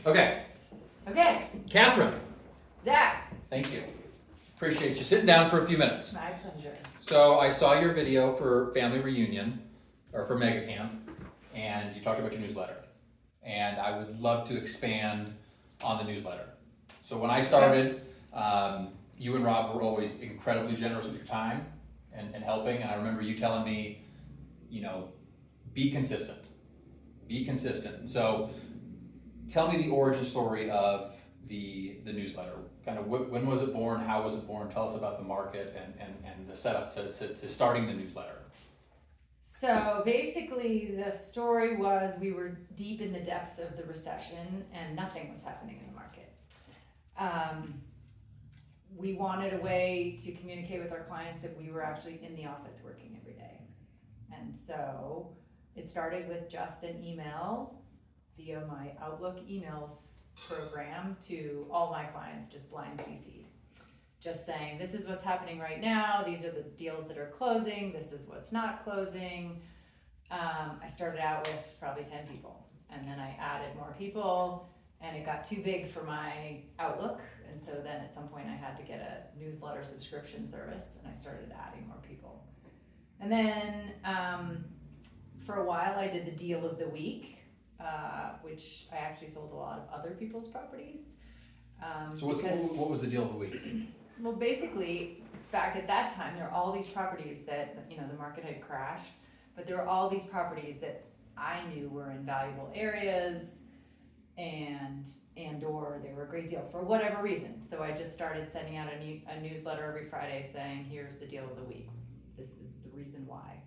Okay, Okay, Catherine, Zach. thank you. Appreciate you sitting down for a few minutes. My pleasure. So I saw your video for Family Reunion, or for Mega Camp, and you talked about your newsletter. And I would love to expand on the newsletter. So when I started, you and Rob were always incredibly generous with your time and helping. And I remember you telling me, be consistent. Be consistent. So tell me the origin story of the newsletter. Kind of when was it born? How was it born? Tell us about the market and the setup to starting the newsletter. So basically, the story was we were deep in the depths of the recession and nothing was happening in the market. We wanted a way to communicate with our clients that we were actually in the office working every day. And so it started with just an email via my Outlook emails program to all my clients, just blind CC'd. Just saying, this is what's happening right now, these are the deals that are closing, this is what's not closing. I started out with probably 10 people, and then I added more people, and it got too big for my Outlook, and so then at some point I had to get a newsletter subscription service, and I started adding more people. And then for a while I did the deal of the week, which I actually sold a lot of other people's properties. So what was the deal of the week? Well, basically, back at that time, there were all these properties that, the market had crashed, but there were all these properties that I knew were in valuable areas or they were a great deal for whatever reason. So I just started sending out a newsletter every Friday saying, here's the deal of the week. This is the reason why,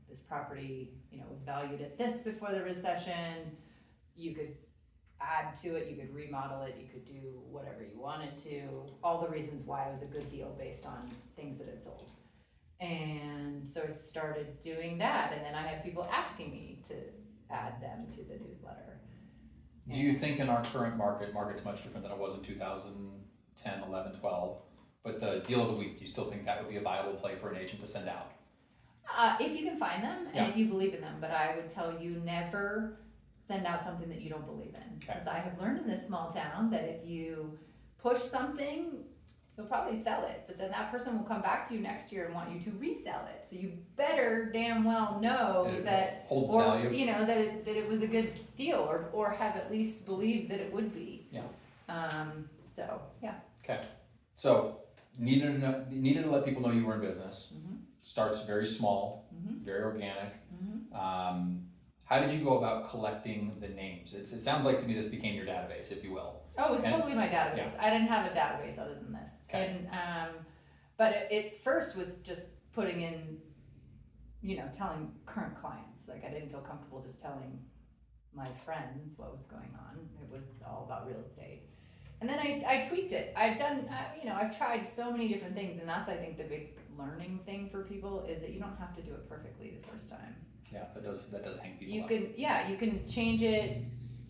this property, was valued at this before the recession. You could add to it, you could remodel it, you could do whatever you wanted to, all the reasons why it was a good deal based on things that it sold. And so I started doing that, and then I had people asking me to add them to the newsletter. Do you think in our current market's much different than it was in 2010, 11, 12, but the deal of the week, do you still think that would be a viable play for an agent to send out? If you can find them and if you believe in them, but I would tell you never send out something that you don't believe in. Because I have learned in this small town that if you push something, you'll probably sell it, but then that person will come back to you next year and want you to resell it. So you better damn well know that holds value. That it was a good deal, or have at least believed that it would be. Yeah. Okay. So needed to let people know you were in business. Mm-hmm. Starts very small, very organic. How did you go about collecting the names? It sounds like to me this became your database, if you will. Oh, it was totally my database. Yeah. I didn't have a database other than this. Okay. And but it first was just putting in, telling current clients. Like I didn't feel comfortable just telling my friends what was going on. It was all about real estate. And then I tweaked it. I've done, I've tried so many different things, and that's I think the big learning thing for people is that you don't have to do it perfectly the first time. Yeah, that does hang people up. You can change it,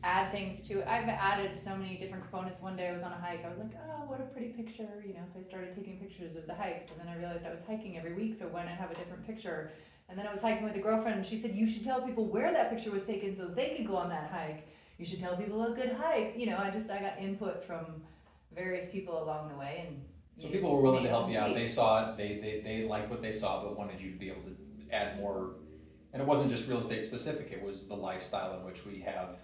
add things to it. I've added so many different components. One day I was on a hike, I was like, oh, what a pretty picture, so I started taking pictures of the hikes, and then I realized I was hiking every week, so why not have a different picture? And then I was hiking with a girlfriend, and she said, you should tell people where that picture was taken so they could go on that hike. You should tell people about good hikes. I got input from various people along the way, and so people were willing to help you out. They saw it, they liked what they saw, but wanted you to be able to add more. And it wasn't just real estate specific, it was the lifestyle in which we have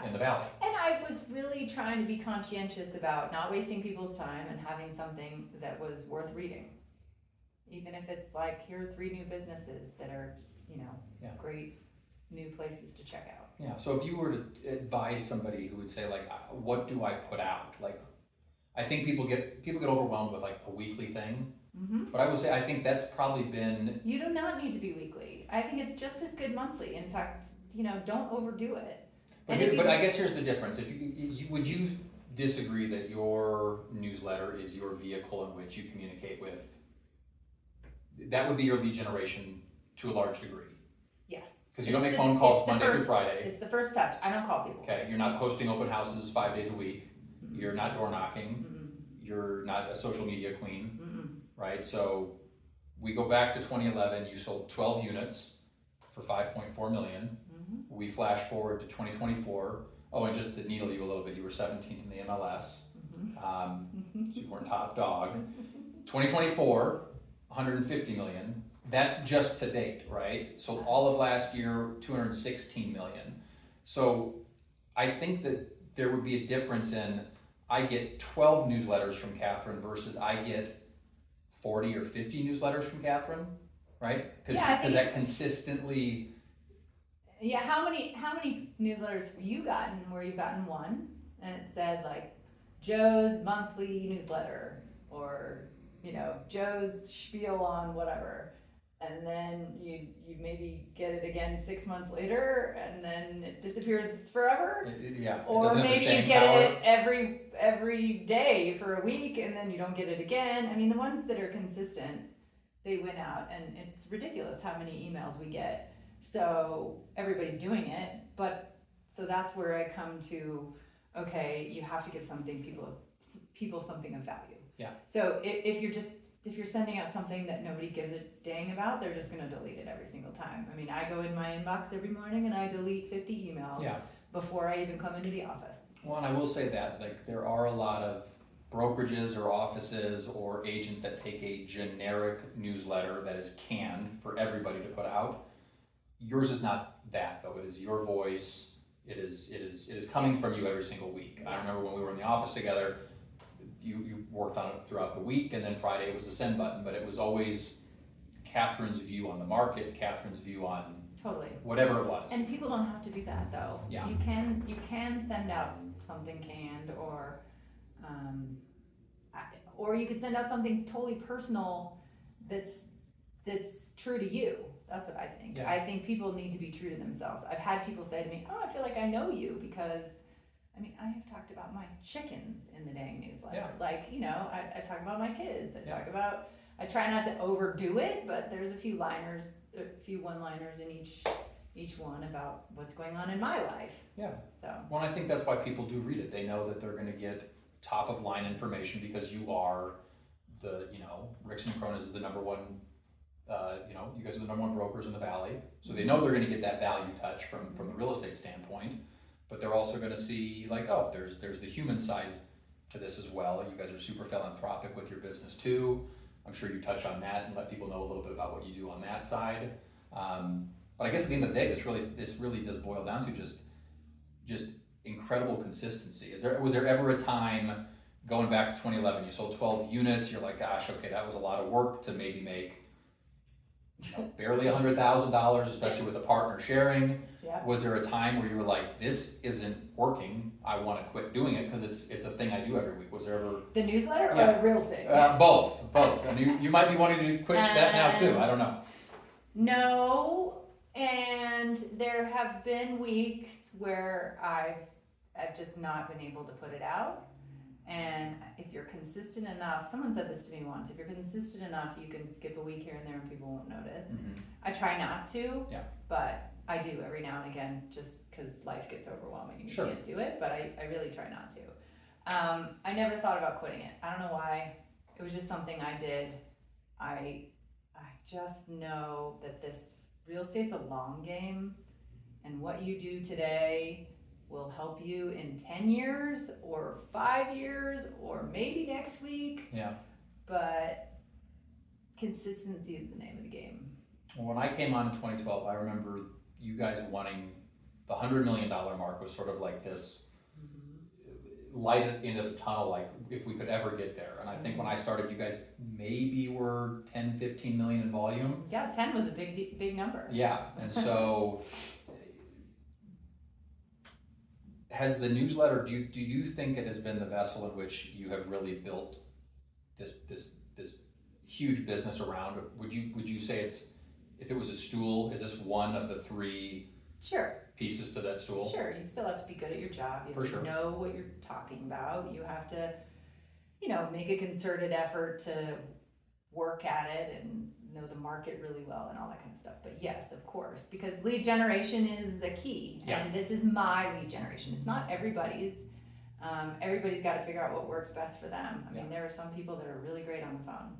in the valley. And I was really trying to be conscientious about not wasting people's time and having something that was worth reading. Even if it's like, here are 3 new businesses that are, great new places to check out. Yeah, so if you were to advise somebody who would say, like, what do I put out? Like, I think people get overwhelmed with like a weekly thing. Mm-hmm. But I would say I think that's probably been. You do not need to be weekly. I think it's just as good monthly. In fact, don't overdo it. But I guess here's the difference. If would you disagree that your newsletter is your vehicle in which you communicate with? That would be your lead generation to a large degree. Yes. Because you don't make phone calls Monday through Friday. It's the first touch. I don't call people. Okay, you're not hosting open houses 5 days a week. Mm-hmm. You're not door knocking. Mm-hmm. You're not a social media queen. Mm-hmm. Right? So we go back to 2011, you sold 12 units for $5.4 million. Mm-hmm. We flash forward to 2024, Oh, and just to needle you a little bit, you were 17th in the MLS. Mhm. So you weren't top dog. 2024, 150 million. That's just to date, right? So all of last year, 216 million. So I think that there would be a difference in I get 12 newsletters from Catherine versus I get 40 or 50 newsletters from Catherine, right? Because Yeah, I think that it's- consistently. Yeah, how many newsletters have you gotten where you've gotten one and it said like Joe's monthly newsletter or Joe's spiel on whatever, and then you maybe get it again 6 months later and then it disappears forever, Yeah, it or doesn't have the maybe you staying get power. it every day for a week and then you don't get it again. I mean, the ones that are consistent, they win out, and it's ridiculous how many emails we get. So everybody's doing it, but so that's where I come to, okay, you have to give people something of value. Yeah. So if you're sending out something that nobody gives a dang about, they're just gonna delete it every single time. I mean, I go in my inbox every morning and I delete 50 emails Yeah. before I even come into the office. Well, and I will say that, like, there are a lot of brokerages or offices or agents that take a generic newsletter that is canned for everybody to put out. Yours is not that, though. It is your voice. It is coming from you every single week. I remember when we were in the office together, you worked on it throughout the week, and then Friday was the send button, but it was always Catherine's view on the market, Catherine's view on Totally. whatever it was. And people don't have to do that though. Yeah. You can send out something canned, or you could send out something totally personal that's true to you. That's what I think. Yeah. I think people need to be true to themselves. I've had people say to me, "Oh, I feel like I know you because." I mean, I have talked about my chickens in the dang newsletter. Yeah. Like, I talk about my kids. Yeah. I try not to overdo it, but there's a few one-liners in each one about what's going on in my life. Yeah. So. Well, I think that's why people do read it. They know that they're going to get top of line information because you are Ricks and Kronis is the number one, you guys are the number one brokers in the Valley. So they know they're going to get that value touch from the real estate standpoint, but they're also going to see like, oh, there's the human side to this as well. You guys are super philanthropic with your business too. I'm sure you touch on that and let people know a little bit about what you do on that side. But I guess at the end of the day, this really does boil down to just incredible consistency. Was there ever a time going back to 2011, you sold 12 units, you're like, gosh, okay, that was a lot of work to maybe make barely $100,000, especially with a partner sharing? Yeah. Was there a time where you were like, this isn't working, I want to quit doing it because it's a thing I do every week? Was there ever The newsletter Yeah. or real estate? both? And you might be wanting to quit that now too. I don't know. No, and there have been weeks where I've just not been able to put it out. And if you're consistent enough, someone said this to me once, if you're consistent enough, you can skip a week here and there and people won't notice. Mm-hmm. I try not to, Yeah. but I do every now and again, just because life gets overwhelming and you Sure. can't do it, but I really try not to. I never thought about quitting it. I don't know why. It was just something I did. I just know that this real estate's a long game, and what you do today will help you in 10 years or 5 years or maybe next week. Yeah. But consistency is the name of the game. Well, when I came on in 2012, I remember you guys wanting the $100 million mark was sort of like this light at the end of the tunnel, like if we could ever get there. And I think when I started, you guys maybe were 10, 15 million in volume. Yeah, 10 was a big number. Yeah, and so has the newsletter, do you think it has been the vessel in which you have really built this huge business around? Would you say if it was a stool, is this one of the three Sure. pieces to that stool? Sure, you still have to be good at your job. You have For to sure. know what you're talking about. You have to, make a concerted effort to work at it and know the market really well and all that kind of stuff. But yes, of course, because lead generation is the key. Yeah. And this is my lead generation. It's not everybody's. Everybody's got to figure out what works best for them. I mean, there are some people that are really great on the phone.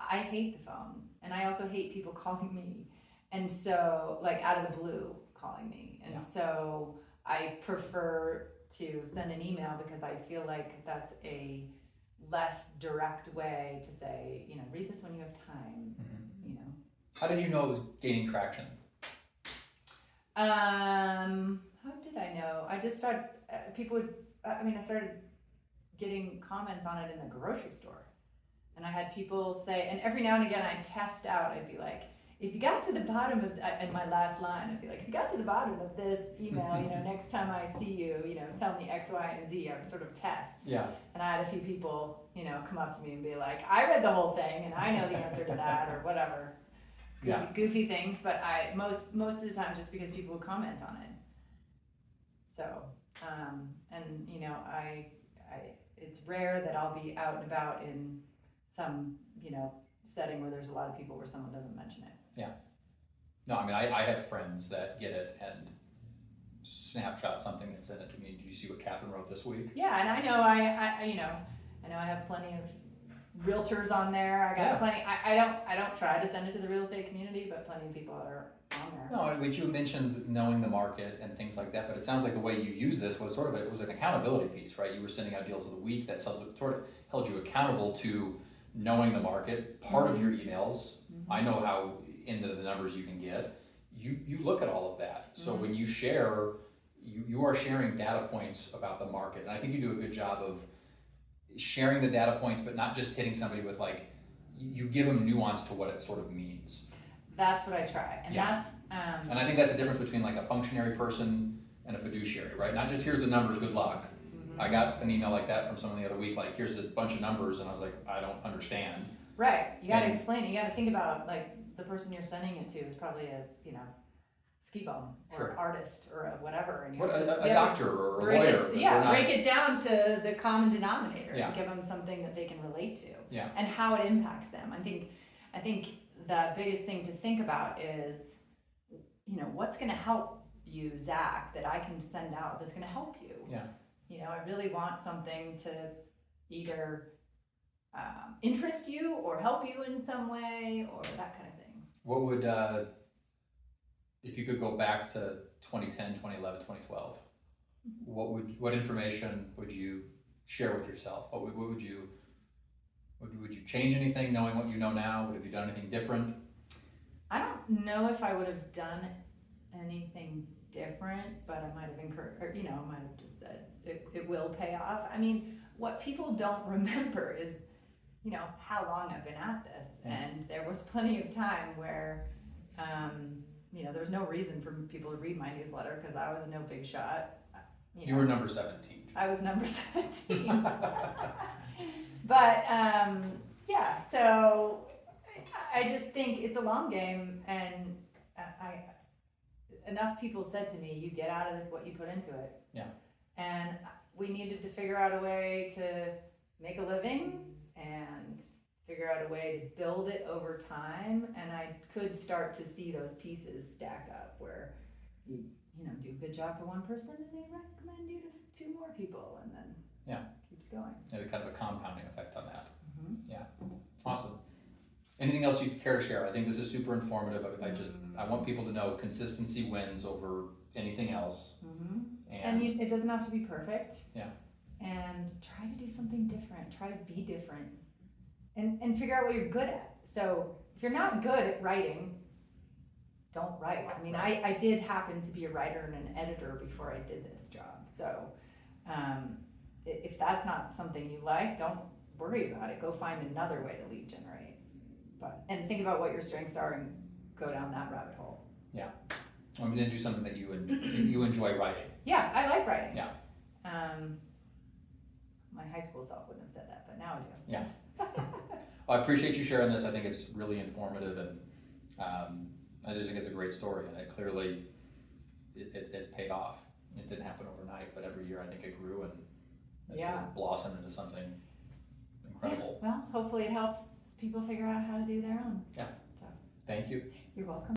I hate the phone. And I also hate people calling me. And so, like, out of the blue calling me. And Yeah. so I prefer to send an email because I feel like that's a less direct way to say, read this when you have time, How did you know it was gaining traction? How did I know? I just started, I started getting comments on it in the grocery store. And I had people say, and every now and again I test out, I'd be like, if you got to the bottom of, in my last line, I'd be like, if you got to the bottom of this email, next time I see you, tell me X, Y, and Z. I would sort of test. Yeah. And I had a few people, come up to me and be like, I read the whole thing and I know the answer to that or whatever. Goofy things, but most of the time just because people would comment on it. So, it's rare that I'll be out and about in some, setting where there's a lot of people where someone doesn't mention it. Yeah. No, I have friends that get it and snapshot something and send it to me. Did you see what Catherine wrote this week? Yeah, and I know I have plenty of realtors on there. I got plenty. I don't try to send it to the real estate community, but plenty of people are on there. No, but you mentioned knowing the market and things like that. But it sounds like the way you use this was it was an accountability piece, right? You were sending out deals of the week that sort of held you accountable to knowing the market. Part of your emails, I know how into the numbers you can get. You look at all of that. So when you share, you are sharing data points about the market, and I think you do a good job of sharing the data points, but not just hitting somebody with you give them nuance to what it sort of means. That's what I try, and that's. And I think that's the difference between a functionary person and a fiduciary, right? Not just here's the numbers, good luck. I got an email like that from someone the other week, here's a bunch of numbers, and I was like, I don't understand. Right, you gotta explain it, you gotta think about, the person you're sending it to is probably a, ski bum, or an artist, or a whatever, and a doctor, or a lawyer. Break it down to the common denominator, and give them something that they can relate to, and how it impacts them. I think the biggest thing to think about is, what's gonna help you, Zach, that I can send out that's gonna help you. I really want something to either interest you or help you in some way or that kind of thing. What would, if you could go back to 2010, 2011, 2012, what information would you share with yourself? What would you change anything knowing what you know now? Would have you done anything different? I don't know if I would have done anything different, but I might have encouraged, or, I might have just said it will pay off. What people don't remember is, how long I've been at this, and there was plenty of time where, there was no reason for people to read my newsletter because I was no big shot. You were number 17. I was number 17. But, so I just think it's a long game, and enough people said to me, you get out of this what you put into it. Yeah. And we needed to figure out a way to make a living and figure out a way to build it over time. And I could start to see those pieces stack up where you do a good job for one person and they recommend you to 2 more people, and then keeps going. Maybe kind of a compounding effect on that. Yeah. Awesome. Anything else you care to share? I think this is super informative. I want people to know consistency wins over anything else. And it doesn't have to be perfect. Yeah. And try to do something different. Try to be different. And figure out what you're good at. So if you're not good at writing, don't write. I did happen to be a writer and an editor before I did this job. So if that's not something you like, don't worry about it. Go find another way to lead generate. And think about what your strengths are and go down that rabbit hole. Yeah. I'm going to do something that you enjoy writing. Yeah, I like writing. Yeah. My high school self wouldn't have said that, but now I do. Yeah. Well, I appreciate you sharing this. I think it's really informative, and I just think it's a great story, and it clearly it's paid off. It didn't happen overnight, but every year I think it grew and it's sort of blossomed into something incredible. Yeah. Well, hopefully it helps people figure out how to do their own. Yeah. So. Thank you. You're welcome.